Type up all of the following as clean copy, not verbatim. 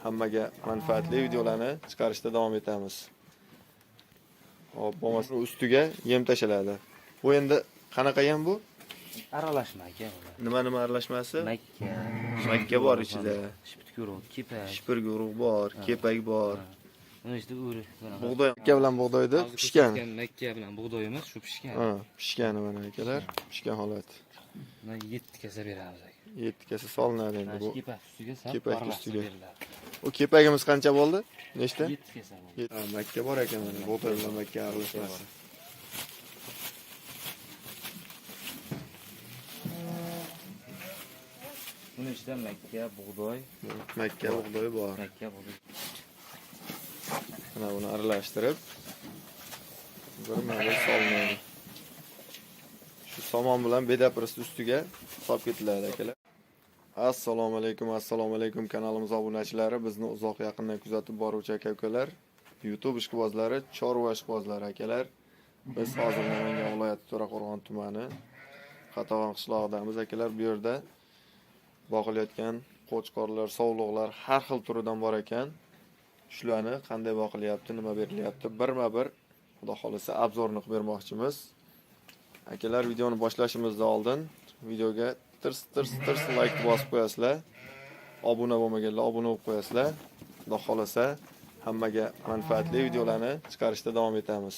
hammaga manfaatli videolarni chiqarishda davom etamiz. Hop, bo'lmasa ustiga yem tashlanadi. Bu endi qanaqa yem bu? Aralashma aka. Nima aralashmasi? Makka bor ichida. Shipirguruq bor, kepak bor. Mana işte o'ri. Bug'doy, makka bilan bug'doyni pishgan. Makka bilan bug'doyimiz shu pishgan. Ha, pishgani mana akalar, pishgan holat. Mana 7 kasa beramiz aka. 7 kasa solinadi endi bu. Kepak ustiga Kepak ustiga. O kepagimiz qancha bo'ldi? Nechta? 7 kasa bo'ldi. Ha, makka bor ekan mana. Bug'doy bilan makka aralashmasi. Bunun ichida makka, bug'doy, bor. makka, bug'doy. Mana buni aralashtirib bir solinadi. Shu somon bilan bedapirist ustiga solib ketiladi akalar. Assalomu alaykum kanalimiz obunachilari, bizni uzoq yaqindan kuzatib boruvchi aka-ukalar, YouTube ishqibozlari, chorva ishqibozlari akalar. Biz hozir Namangan viloyati To'raqo'rg'on tumani Qatag'on qishlog'idamiz akalar. Bu yerda boqilayotgan qo'chqorlar, sovliqlar har xil turidan bor ekan. Shularni qanday boqilyapti, nima berilyapti, birma-bir xudo xolisa obzorni qilib bermoqchimiz. Akalar, videoni boshlashimizdan oldin videoga tirs like bosib qo'yasizlar. Obuna bo'lmaganlar obuna bo'lib qo'yasizlar. Xudo xolisa hammaga manfaatli videolarni chiqarishda davom etamiz.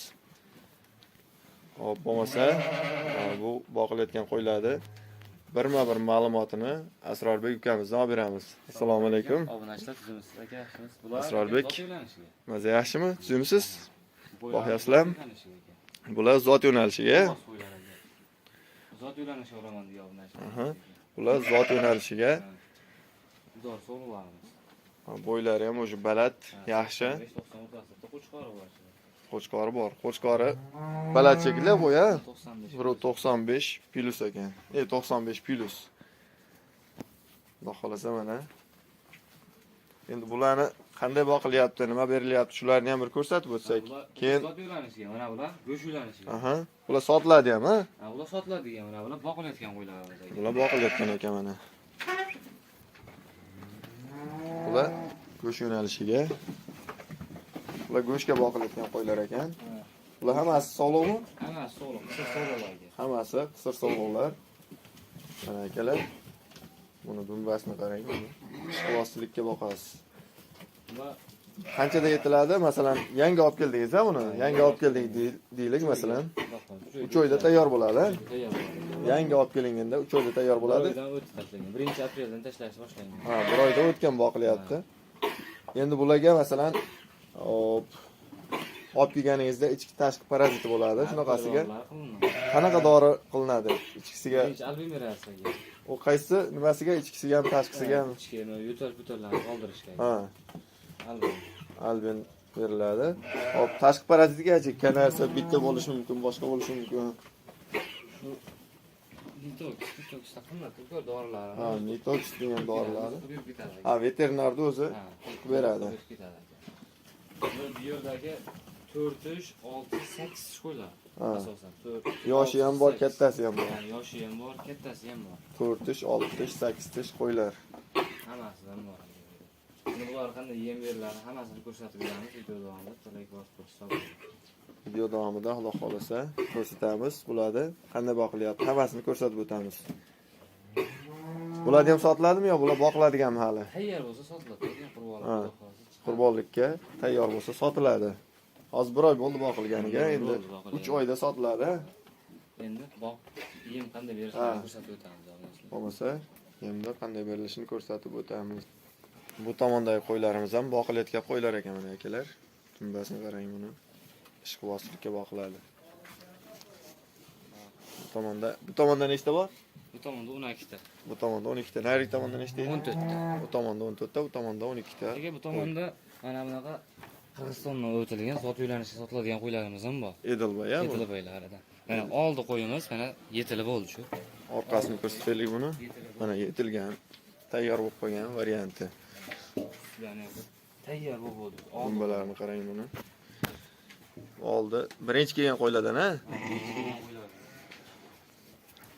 Hop, bo'lmasa bu boqilayotgan qo'ylarni birma-bir ma'lumotini Asrorbek ukamizdan olib beramiz. Assalomu alaykum. Obunachilar tuzimsiz aka, yaxshimiz. Asrorbek, maza yaxshimi? Tuzimsiz? Boqyapsizlarmi? Bular zot yo'nalishiga. Zot yo'nalishiga olaman degan obunachilar. Aha. Bular zot yo'nalishiga. Zor so'llarimiz. Bo'ylari ham o'sha baland, yaxshi. Qo'chqori bor. Qo'chqori baland shekilli bo'ya. 95 plus ekan. 95 plus. Xudo xolasa mana. Endi bularni qanday boqilyapti, nima berilyapti, shularni ham bir ko'rsatib o'tsak. Keyin zot yo'lanishiga, mana bular go'sht yo'lanishiga. Aha. Bular sotiladi ham, ha? Ha, bular sotiladi degan, mana bular boqilayotgan qo'ylarimiz aka. Bular boqilayotgan ekan mana. Bular go'sht yo'nalishiga. Bular go'shtga boqilayotgan qo'ylar ekan. Bular hammasi sog'liqmi? Hammasi sog'liq, qisir sog'liqlarga. Hammasi qisir sog'liqlar. Mana akalar. Buni dumbasini qarang. Ishqibozchilikka boqasiz. Va Qanchada yetiladi? Masalan, yangi olib keldingiz-a buni? Yangi olib keldik deylik masalan. 3 oyda tayyor bo'ladi. Yangi olib kelinganda 3 oyda tayyor bo'ladi. 1-apreldan tashlashni boshlangan. Ha, 1 oyda o'tgan boqilyapti. Endi bularga masalan, olib kelganingizda ichki tashqi paraziti bo'ladi. Shunaqasiga qanaqa dori qilinadi? Ichkisiga albin berasiz. u qaysi nimasiga, ichkisiga ham tashqisiga ham? Ichki yo'tal-butallarni qoldirishga. Ha, Albin. albin beriladi. Hop, tashqi parazitgachi kanarsa bitta bo'lishi mumkin, boshqa bo'lishi mumkin. Nitox taqimlar dorilar. Ha, nitox degan dorilar. Ha, veterinarda o'zi beradi. Bu yerdagi 4, 6, 8 qo'ylar. Asosan 4. Yoshi ham bor, kattasi ham bor. Yani yoshi ham bor, kattasi ham bor. 4, 6, 8 qo'ylar. Hammasidan bor. Endi bular qanday yem beriladi, hammasini ko'rsatib beramiz video davomida. To'lak bosib ko'rsatamiz. Video davomida Xudo xolasa ko'rsatamiz. Bularni qanday boqilyapti, hammasini ko'rsatib o'tamiz. Bular ham sotiladimi yo bular boqiladiganmi hali? Tayyor bo'lsa sotiladi, qurbonlik. Qurbonlikka tayyor bo'lsa sotiladi. Hozir 1 oy bo'ldi boqilganiga, endi 3 oyda sotiladi. Endi yem qanday berishini ko'rsatib o'tamiz. Bo'lmasa, yemda qanday berilishini ko'rsatib o'tamiz. Bu tomondagi qo'ylarimiz ham boqilayotgan qo'ylar ekan mana akalar. Tumbasini qarang buni. Ishqibozlikka boqiladi. Bu tomonda nechta bor? Bu tomonda 12 ta. Bu tomonda 12 ta. Nari tomonda nechta edi? 14 ta. Bu tomonda 14 ta, bu tomonda 12 ta. Aka, bu tomonda mana bunaqa Qirg'izistondan o'tilgan zot yo'lanishga sotiladigan qo'ylarimiz ham bor. Edilboy, ha? Yetilboylaridan. Mana oldi qo'yimiz, mana yetilib bo'ldi shu. Orqasini ko'rsataylik buni. Mana yetilgan, tayyor bo'lib qolgan varianti. Ya'ni tayyor bo'ldi. Bombalarni qarang buni. Oldi. Birinchi kelgan qo'ylardan, ha?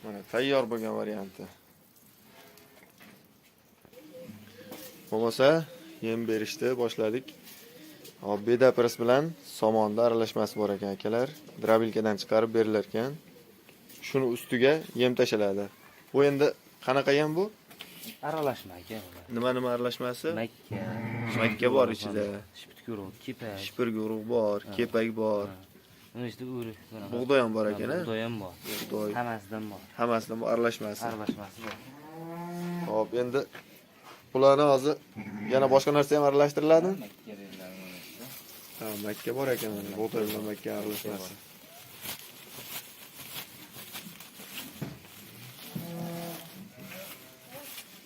Mana tayyor bo'lgan varianti. Bo'lmasa, yem berishni boshladik. Hop, beda press bilan somonda aralashmasi bor ekan akalar. Drabilkadan chiqarib berilar ekan. Shuni ustiga yem tashlanadi. Bu endi qanaqa yem bu? Aralashma aka. Nima aralashmasi? Makka bor ichida. Shipitguruq, kepak. Shipirguruq bor, kepak bor. Uni ichida o'rik. Bug'doy ham bor ekan, a? Bug'doy ham bor. Bug'doy. Hammasidan bor. Hammasidan bor aralashmasi. Aralashmasi bor. Hop, endi bularni hozir yana boshqa narsa ham aralashtiriladi. Makka beriladi uni ichida. Ha, makka bor ekan mana. Bug'doy bilan makka aralashmasi.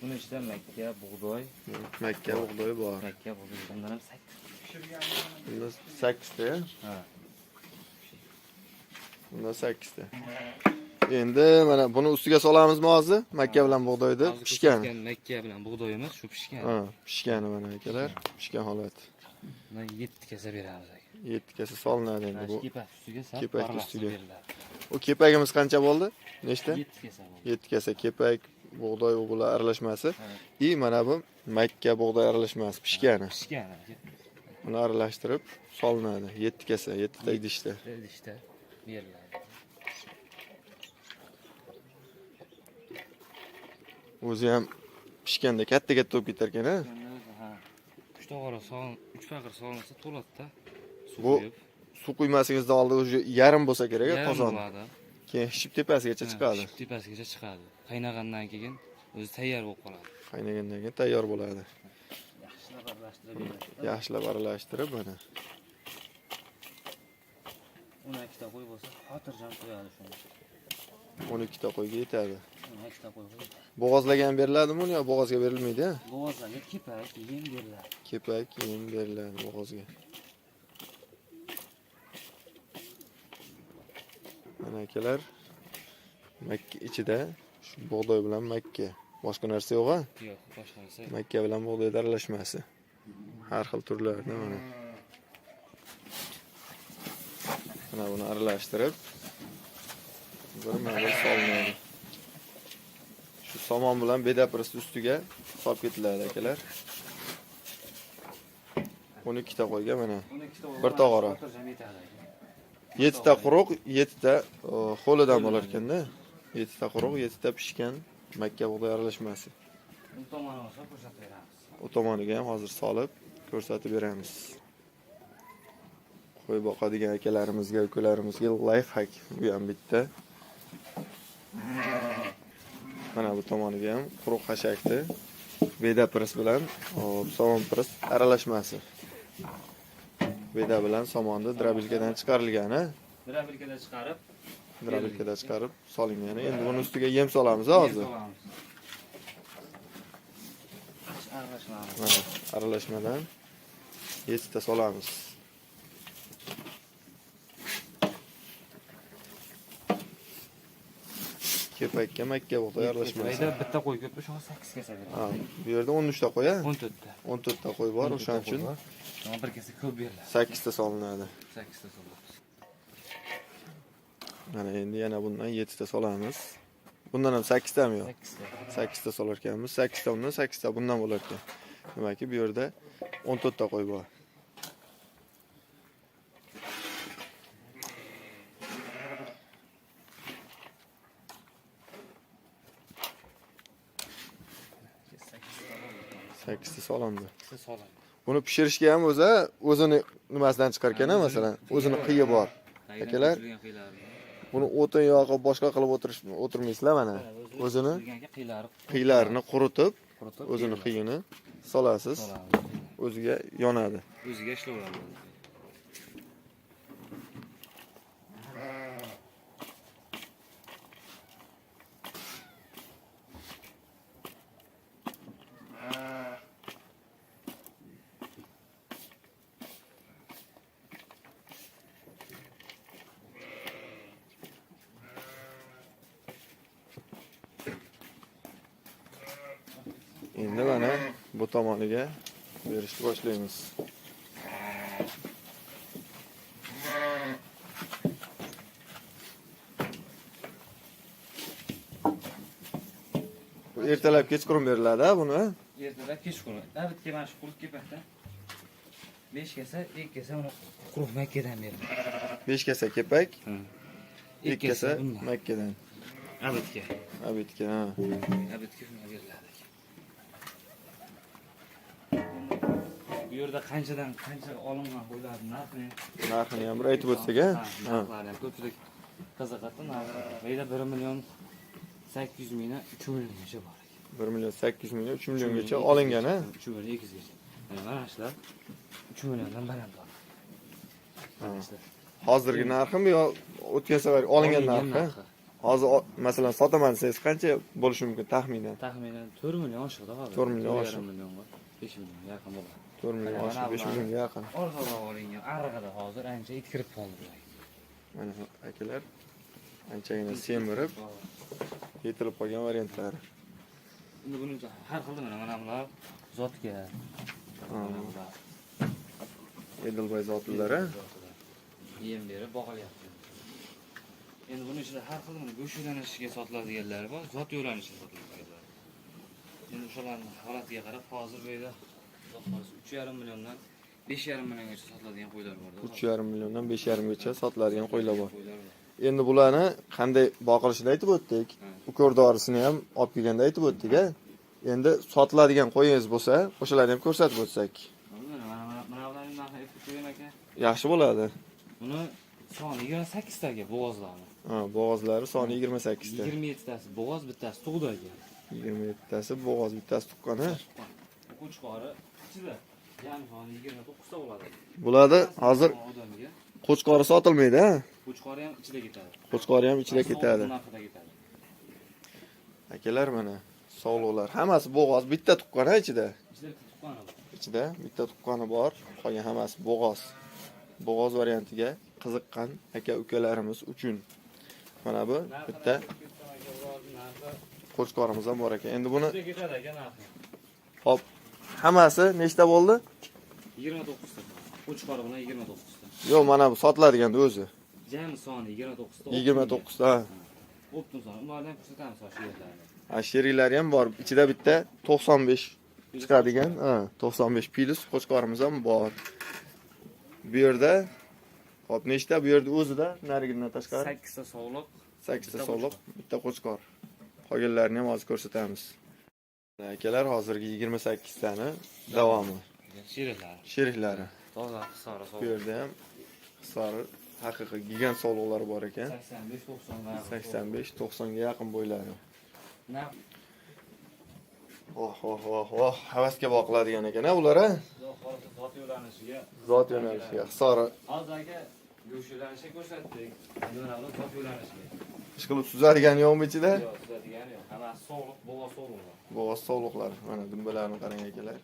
Uni ichida makka, bug'doy, Makka bug'doy bor. makka, bug'doy. Bundan ham 8. Bunda 8 ta. Ha. Bunda 8 ta. Endi mana buni ustiga solamizmi hozir? Makka bilan bug'doyni pishgan. Makka bilan bug'doyimiz shu pishgan. Ha, pishgani mana akalar. Pishgan holat. Bundan 7 kasa beramiz aka. 7 kasa solinadi endi bu. Kepak ustiga sal Kepak aralashtirib ustiga. beriladi. O kepagimiz qancha bo'ldi? Nechta? 7 kasa bo'ldi. 7 kasa kepak, bug'doy va bular aralashmasi. I mana bu makka bug'doy aralashmasi pishgani. Pishgan aka. Buni aralashtirib solinadi. 7 kasa, 7 ta idishda. Idishda beriladi. O'zi ham pishganda katta-katta bo'lib ketar ekan, ha? Ha. 3 tog'ora son, 3 faqir solinsa to'latda suv Bu quyib, suv quymasigizdan oldin o'zi yarim bo'lsa kerak, yarim qozon. bo'ladi. Keyin ship tepasigacha chiqadi. Ship tepasigacha chiqadi. Qaynagandan keyin o'zi tayyor bo'lib qoladi. Qaynagandan keyin tayyor bo'ladi. Yaxshilab aralashtirib beradi. Yaxshilab aralashtirib mana. 12 ta qo'y bo'lsa, xotirjam qo'yadi shuni. 12 ta qo'yga yetadi. 12 ta qo'y bo'lsa, Bo'g'ozlagan beriladimi uni yo bo'g'ozga berilmaydi, ha? bo'g'ozlarga kepak, yem beriladi. Kepak yem beriladi bo'g'ozga. Mana akalar, makka ichida shu bug'doy bilan makka. Boshqa narsa yo'q-a? Yo'q, boshqa narsa. Makka bilan bug'doy aralashmasi. Har xil turlarida mana. Mana buni aralashtirib bir marta solinadi. Shu somon bilan bedaprist ustiga solib ketiladi akalar. 12 ta qo'yga mana 12 ta bir tog'ora. xotirjam yetadi aka. 7 ta quruq, 7 ta qo'lidan bo'lar ekanda. 7 ta quruq, 7 ta pishgan makka bug'doy aralashmasi. Bu tomoni olsa ko'rsatib beramiz. U tomoniga ham hozir solib ko'rsatib beramiz. Qo'y boqadigan akalarimizga, ukalarimizga life hack bu ham bitta. Mana bu tomoniga ham quruq xashakni beda press bilan somon press aralashmasi. Beda bilan somonni drabilkadan chiqarilgani, drabilkadan chiqarib solingan. Endi buni ustiga yem solamiz hozir. Mana aralashmadan 7 ta solamiz. Kepakka makka bug'doy aralashmasi. Bitta qo'y ko'p, shu 8 kasa beradi. Ha, bu yerda 13 ta qo'y, ha? 14 ta. 14 ta qo'y bor, o'shaning uchun Mana bir kasa ko'p beriladi. 8 ta solinadi. 8 ta solamiz. Mana endi yana bundan 7 ta solamiz. Bundan ham 8 tami yo'q? 8 ta. 8 ta solar ekanmiz. 8 ta bundan, 8 ta bundan bo'lar ekan. Demakki, bu yerda 14 ta qo'y bor. Sakkizta solindi. Solamiz. Buni pishirishga ham o'zini nimasidan chiqar ekan, masalan, o'zini qiyi bor. Akalar, buni o'tin yoqib boshqa qilib o'tirmaysizlar mana. O'zini qiylarini quritib, o'zini qiyini solasiz. O'ziga yonadi. O'ziga ishlayveradi. Endi mana bu tomoniga berishni boshlaymiz. Bu ertalab kechqurun beriladi, buni. ertalab kechqurun. Davidga mana shu qulf kepakda 5 kasa, 2 kasa uni quruq Makkadan berdim. 5 kasa kepak, 2 2 kasa bundan. Makkadan. Abidga. Abidga, ha. Abidga shunga beriladi. Bu yerda qanchadan qancha olingan qo'ylarni narxini Narxini ham bir aytib o'tsak-a? Ha. narxlari ham ko'pchilik qiziqadi. Narxi 1 million 800 mingdan 3 milliongacha bor. 1 million 800 million 3 milliongacha olingan, ha? 3 million 200 gacha. Mana shular 3 milliondan baland bor. Hozirgi narximi yo o'tgan safar olingan narxi? Hozir masalan sotaman desangiz qancha bo'lishi mumkin taxminan? Taxminan 4 million oshiqda hozir. 4 million oshiq. 4 million bor. 5 million yaqin bo'ladi. 4 million oshiq, 5 millionga yaqin. Orqaga olingan arig'ida hozir ancha it kirib qoldi. Mana akalar anchagina semirib yetilib qolgan variantlari. Endi buni har xil mana bular zotga. Edilboy zotlari. Yem berib boqilyapti. Endi buni ichida har xil go'sht yo'lanishiga sotiladiganlari bor, zot yo'lanishida sotiladiganlar. Endi o'shalarning holatiga qarab hozir bu yerda 3,5 milliondan 5,5 milliongacha sotiladigan qo'ylar bor. 3,5 milliondan 5,5 gacha sotiladigan qo'ylar bor. Endi bularni qanday boqilishini aytib o'tdik. Ukor dorisini ham olib kelganda aytib o'tdik-a. Endi sotiladigan qo'yingiz bo'lsa, o'shalarni ham ko'rsatib o'tsak. Mana bularning narxi aytib qo'ying aka. Yaxshi bo'ladi. Buni soni 28 taga bo'g'ozlarni. Ha, bo'g'ozlari soni 28 ta. 27 tasi bo'g'oz, bittasi tug'dagi. 27 tasi bo'g'oz, bittasi tuqqan, ha. Qo'chqori ichida jami soni 29 ta bo'ladi. Bularda hozir odamga qo'chqori sotilmaydi, ha. qo'chqori ham ichida ketadi. Qo'chqori ham ichida ketadi. Narxida ketadi. Akalar mana sog'liqlar hammasi bo'g'oz, bitta tuqqan, ha ichida. Ichida tuqqani bor. Ichida bitta tuqqani bor, qolgan hammasi bo'g'oz. Bo'g'oz variantiga qiziqqan aka-ukalarimiz uchun mana bu bitta qo'chqorimiz ham bor ekan. Endi buni ketadi aka narxi. hop, hammasi nechta bo'ldi? 29 ta. Qo'chqori bilan 29 ta. Yo'q, mana bu sotiladiganda o'zi. Jami soni 29 ta. 29 ta. Optim soni. Ulardan ko'rsatamiz yerlarni. Ha, sheriklari ham bor. Ichida bitta 95 chiqadigan, ha, 95 plus qo'chqorimiz ham bor. Bu yerda hop nechta? Bu yerda o'zida narigidan tashqari 8 ta sog'liq, 8 ta soliq, bitta qo'chqor. Qolganlarini ham hozir ko'rsatamiz. Akalar, hozirgi 28 tani davomi. sheriklari. Sheriklari. Toza hisori Bu sog'liq. yerda ham hisori haqiqiy gigant soliqlari bor ekan. 85-90 85-90 ga yaqin bo'ylari. Naq Oh, havasga boqiladigan ekan, ha, bular, ha? zot yo'lanishiga. Zot yo'nalishiga, hisori Hozir aka go'sht yo'lanishiga ko'rsatdik. Endi mana bu zot yo'lanishiga. ish qilib suzadigan yo'qmi ichida? Yo'q, suzadigan yo'q. Hammasi sog'liq, bo'g'oz sog'liqlar. Bo'g'oz soliqlar. Mana dumbalarni qarang akalar.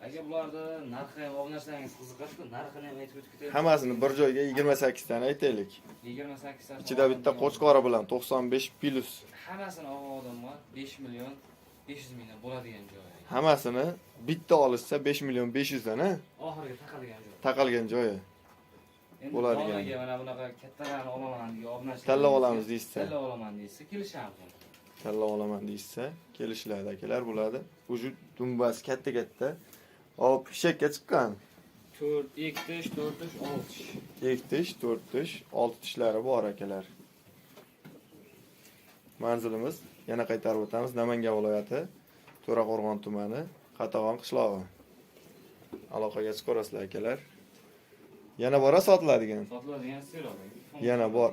Aka bularda narxi ham o'rnashsangiz qiziqadi-ku, narxini ham aytib o'tib ketaylik. Hammasini bir joyga 28 tani aytaylik. 28 ta. Ichida bitta qo'chqori bilan 95 plus. Hammasini olgan odam 5 million 500 mingdan bo'ladigan joyi. Hammasini bitta olishsa 5 million 500 dan, ha? Oxiriga taqalgan joyi. Taqalgan joyi. Endi Bo'ladigan. zonaga mana bunaqa kattalarni olaman degan obnachilar. Tanlab olamiz deysiz. Tanlab olaman deysa, kelishamiz. Tanlab olaman deysa, kelishiladi akalar bo'ladi. Uju dumbasi katta-katta. Hop, shekka chiqqan. 4 tish, 4 tish, 6 tish. 2 tish, 4 tish, 6 tishlari bor akalar. Manzilimiz yana qaytarib o'tamiz. Namangan viloyati, To'raqo'rg'on tumani, Qatag'on qishlog'i. Aloqaga chiqarasizlar akalar. Yana bor sotiladigan. Sotiladigan sirop. Yana bor.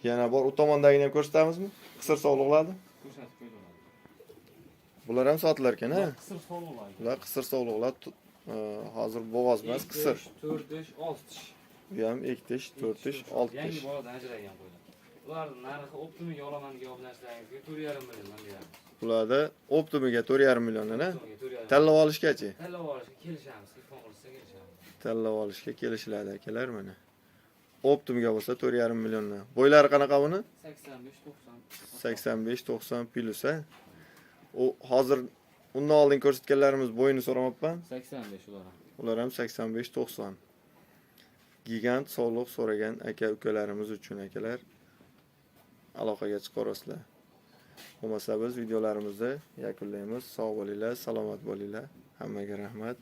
Yana bor. U tomondagini ham ko'rsatamizmi? Qisir sog'liqlarni. Ko'rsatib qo'ydim. Bular ham sotilar ekan, ha? Qisir sog'liqlar. Bular qisir sog'liqlar. Hozir bo'g'oz emas, qisir. 4 tish, 6 tish. Bu ham 2 tish, 4 tish, 6 Yangi tish. boladan ajragan qo'ydim. Ularning narxi optimiga olaman degan obnachilaringizga 4,5 milliondan beramiz. Bularda optimiga 4,5 milliondan, ha? Optimiga 4,5. Tanlab olishgachi? Tanlab olishga kelishamiz, telefon qilsa kelishamiz. Tanlab olishga kelishiladi akalar mana. Optimga bo'lsa 4,5 milliondan. Bo'ylari qanaqa buni? 85-90. 85-90 plus, ha? U hozir undan oldin ko'rsatganlarimiz bo'yini so'ramabman. 85 ular ham. Ular ham 85-90. Gigant sog'liq so'ragan aka-ukalarimiz uchun akalar aloqaga chiqarasizlar. Bo'lmasa biz videolarimizni yakunlaymiz. Sog' bo'linglar, salomat bo'linglar. Hammaga rahmat.